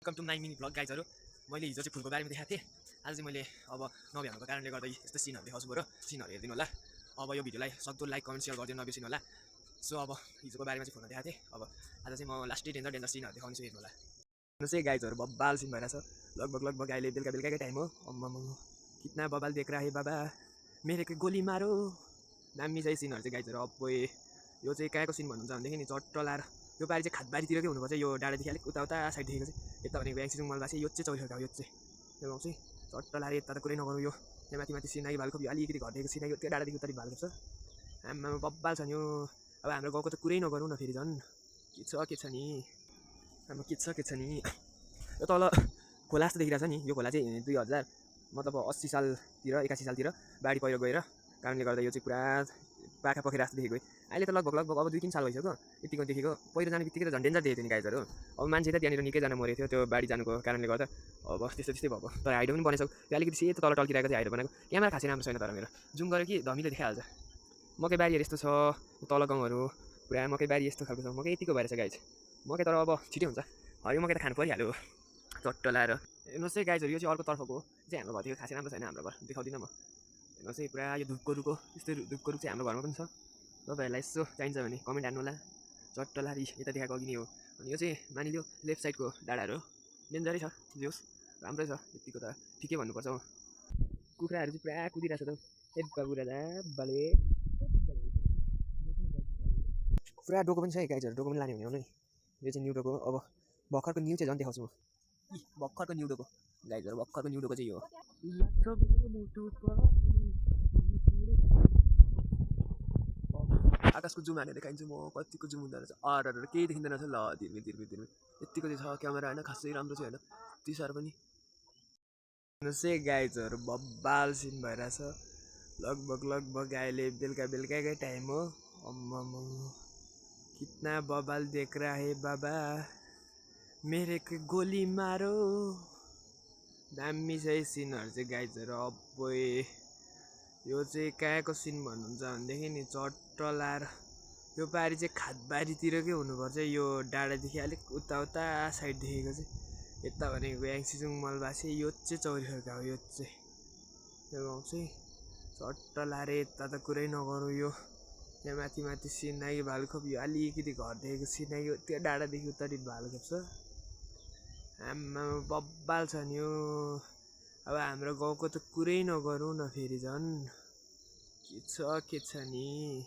Welcome to 9 minute blog गाइजहरु। मैले हिजो चाहिँ फुलको बारेमा देखाएको थिएँ। आज चाहिँ मैले अब नभ्याउनुको कारणले गर्दा यस्तो सिनहरु देखाउँछु बरु सिनहरु हेर्दिनु होला। अब यो भिडियोलाई सक्दो लाइक कमेन्ट शेयर गरिदिनु नबिर्सिनु होला। सो अब हिजोको बारेमा चाहिँ फुलमा देखाएको थिएँ। अब आज चाहिँ म लास्टै डेन्जर सिनहरु देखाउँछु, हेर्नु होला। हेर्नु चाहिँ गाइजहरु बब्बाल सिन भइरहेछ। लगभग अहिले बेलुकाकै टाइम हो। अम्म कितना बबाल देख रहा है बाबा, मेरे को गोली मारो। दामी चाहिँ सिनहरु चाहिँ गाइजहरु। अब यो चाहिँ कहाँको सिन भन्नुहुन्छ भनेदेखि नि चट्ट लाएर यो पारि चाहिँ खातबारीतिरकै हुनुपर्छ। यो डाँडादेखि अलिक उता साइड देखेको चाहिँ यता भनेको याङसिजुङ मलबासी यो चाहिँ चौरी फर्काउ। यो चाहिँ यो गाउँ चाहिँ चट्ट लाएर यता त कुरै नगरौँ। यो यहाँ माथि सिनाई भालखोप यो अलिकति घटेको सिनाई त्यो डाँडादेखि उता भालखोप छ। आम्मा बब्बाल छ नि यो। अब हाम्रो गाउँको त कुरै नगरौँ न फेरि झन् के छ नि। आम्मा के छ नि। यो तल खोला जस्तो देखिरहेछ नि। यो खोला चाहिँ 2000 मतलब 80 सालतिर 81 सालतिर बाढी पहिरो गएर कारणले गर्दा यो चाहिँ पुरा पाखा पखेरा जस्तो देखेको। अहिले त लगभग अब 2-3 साल भइसक्यो यतिको देखेको। पहिरो जाने बित्तिकै त झन् डेन्जर देखेको थियो नि गाइजहरु। अब मान्छे त त्यहाँनिर निकै जना मरेको थियो त्यो बाढी जानुको कारणले गर्दा। अब त्यस्तै भएको। तर हाइडो पनि बनेछ। यो अलिकति सेतो तल टल्किरहेको चाहिँ हाइडो बनाएको। क्यामेरा खासै राम्रो छैन तर मेरो जुम गरेर कि धमिलो देखाइहाल्छ। मकै बारीहरू यस्तो छ तल गाउँहरू पुरा मकै बारी यस्तो खालको छ। मकै यतिको भएर छ गाइज। मकै तर अब छिटै हुन्छ। हरियो मकै त खानु परिहाल्यो चट्ट लाएर। हेर्नुहोस् है गाइजहरु यो चाहिँ अर्को तर्फको हो चाहिँ हाम्रो घरदेखि खासै राम्रो छैन। हाम्रो घर देखाउँदिनँ म। हेर्नुहोस् है पुरा यो धुपको रुख हो। यस्तै धुपको रुख चाहिँ हाम्रो घरमा पनि छ। तपाईहरुलाई यसो चाहिन्छ भने कमेन्ट हान्नु होला। चट्ट लारी यता देखाएको अघि नै हो। अनि यो चाहिँ मानिलियो लेफ्ट साइडको डाँडाहरू हो। डेन्जरै छ जोस् राम्रै छ यतिको त ठिकै भन्नुपर्छ हो। कुखुराहरू चाहिँ पुरा कुदिरहेछ त। ए बाबु राजा बाले पुरा डोको पनि छ है गाइजहरु। डोको पनि लाने हुने हो नि। यो चाहिँ न्यू डोको हो। अब भर्खरको न्यू चाहिँ झन् देखाउँछु म। भर्खरको न्यू डोको गाइजहरु भर्खरको न्यू डोको चाहिँ यो हो। आकाशको जुम हानेर देखाइन्छु म कतिको जुम हुँदो रहेछ। अर केही देखिँदैन रहेछ। ल धिर्मी यतिको चाहिँ छ क्यामेरा होइन खासै राम्रो चाहिँ होइन त्यति साह्रो पनि। हेर्नुहोस् है गाइजहरु बब्बाल सिन भइरहेछ। लगभग अहिले बेलुकाकै टाइम हो। अम्म कितना बबाल देख रहा है बाबा, मेरे को गोली मारो। दामी चाहिँ सिनहरु चाहिँ गाइजहरु। अब यो चाहिँ कहाँको सिन भन्नुहुन्छ भनेदेखि नि चट्ट लाएर यो पारि चाहिँ खातबारीतिरकै हुनुपर्छ। यो डाँडादेखि अलिक उता साइड देखेको चाहिँ यता भनेको याङसिजुङ मलबासी यो चाहिँ चौरी फर्का हो। यो चाहिँ यो गाउँ चाहिँ चट्ट लाएर यता त कुरै नगरौँ। यो यहाँ माथि सिनाई भालखोप यो अलिकति घर देखेको सिनाई यो त्यो डाँडादेखि उतारि भालखोप छ। आम्मा बब्बाल छ नि यो। अब हाम्रो गाउँको त कुरै नगरौँ न फेरि झन् के छ नि।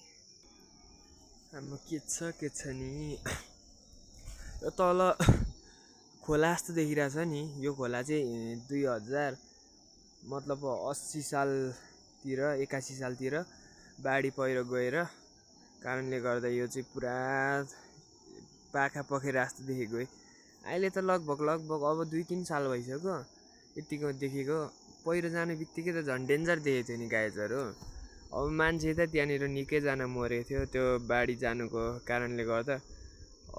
आम्मा के छ नि। यो तल खोला जस्तो देखिरहेछ नि। यो खोला चाहिँ 2000 मतलब 80 सालतिर 81 सालतिर बाढी पहिरो गएर कारणले गर्दा यो चाहिँ पुरा पाखा पखेरा जस्तो देखेको। अहिले त लगभग अब 2-3 साल भइसक्यो यतिको देखेको। पहिरो जाने बित्तिकै त झन् डेन्जर देखेको थियो नि गाइजहरु। अब मान्छे त त्यहाँनिर निकै जना मरेको थियो त्यो बाढी जानुको कारणले गर्दा।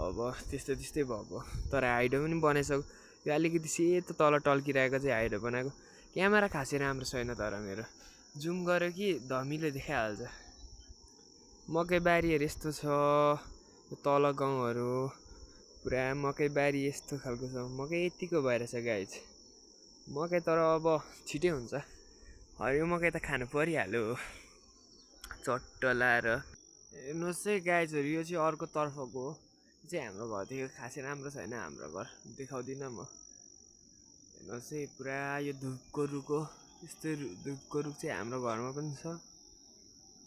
अब त्यस्तै भएको। तर हाइडो पनि बनेछ। यो अलिकति सेतो तल टल्किरहेको चाहिँ हाइडो बनाएको। क्यामेरा खासै राम्रो छैन तर मेरो जुम गर्यो कि धमिलो देखाइहाल्छ। मकै बारीहरू यस्तो छ तल गाउँहरू पुरा मकै बारी यस्तो खालको छ। मकै यतिको भएर छ गाइज। मकै तर अब छिटै हुन्छ। हरियो मकै त खानु परिहाल्यो चट्ट लाएर। हेर्नुहोस् है गाइजहरु यो चाहिँ अर्को तर्फको हो चाहिँ हाम्रो घरदेखि खासै राम्रो छैन। हाम्रो घर देखाउँदिनँ म। हेर्नुहोस् है पुरा यो धुपको रुख हो। यस्तै धुपको रुख चाहिँ हाम्रो घरमा पनि छ।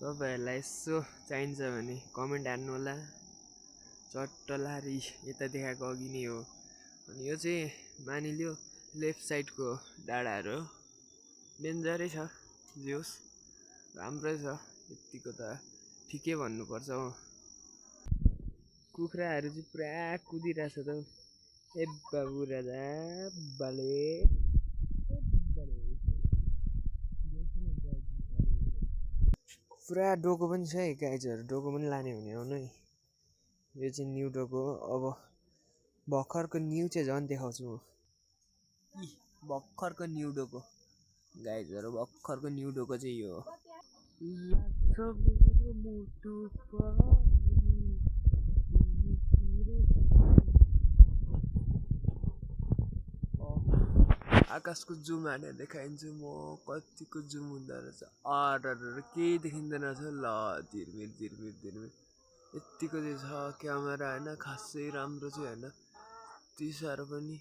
तपाईहरुलाई यसो चाहिन्छ भने कमेन्ट हान्नु होला। चट्ट लारी यता देखाएको अघि नै हो। अनि यो चाहिँ मानिलियो लेफ्ट साइडको डाँडाहरू हो। डेन्जरै छ जोस् राम्रै छ यतिको त ठिकै भन्नुपर्छ हो। कुखुराहरू चाहिँ पुरा कुदिरहेछ त। ए बाबु राजा बाले पुरा डोको पनि छ है गाइजहरु। डोको पनि लाने हुने हो नि। यो चाहिँ न्यू डोको हो। अब भर्खरको न्यू चाहिँ झन् देखाउँछु म। भर्खरको न्यू डोको गाइजहरु भर्खरको न्यू डोको चाहिँ यो हो। आकाशको जुम हानेर देखाइदिन्छु म कतिको जुम हुँदो रहेछ। अरर केही देखिँदैन रहेछ। ल झिरमिर झिरमिर झिरमिर यत्तिको चाहिँ छ क्यामेरा होइन, खासै राम्रो चाहिँ होइन, त्यति साह्रो पनि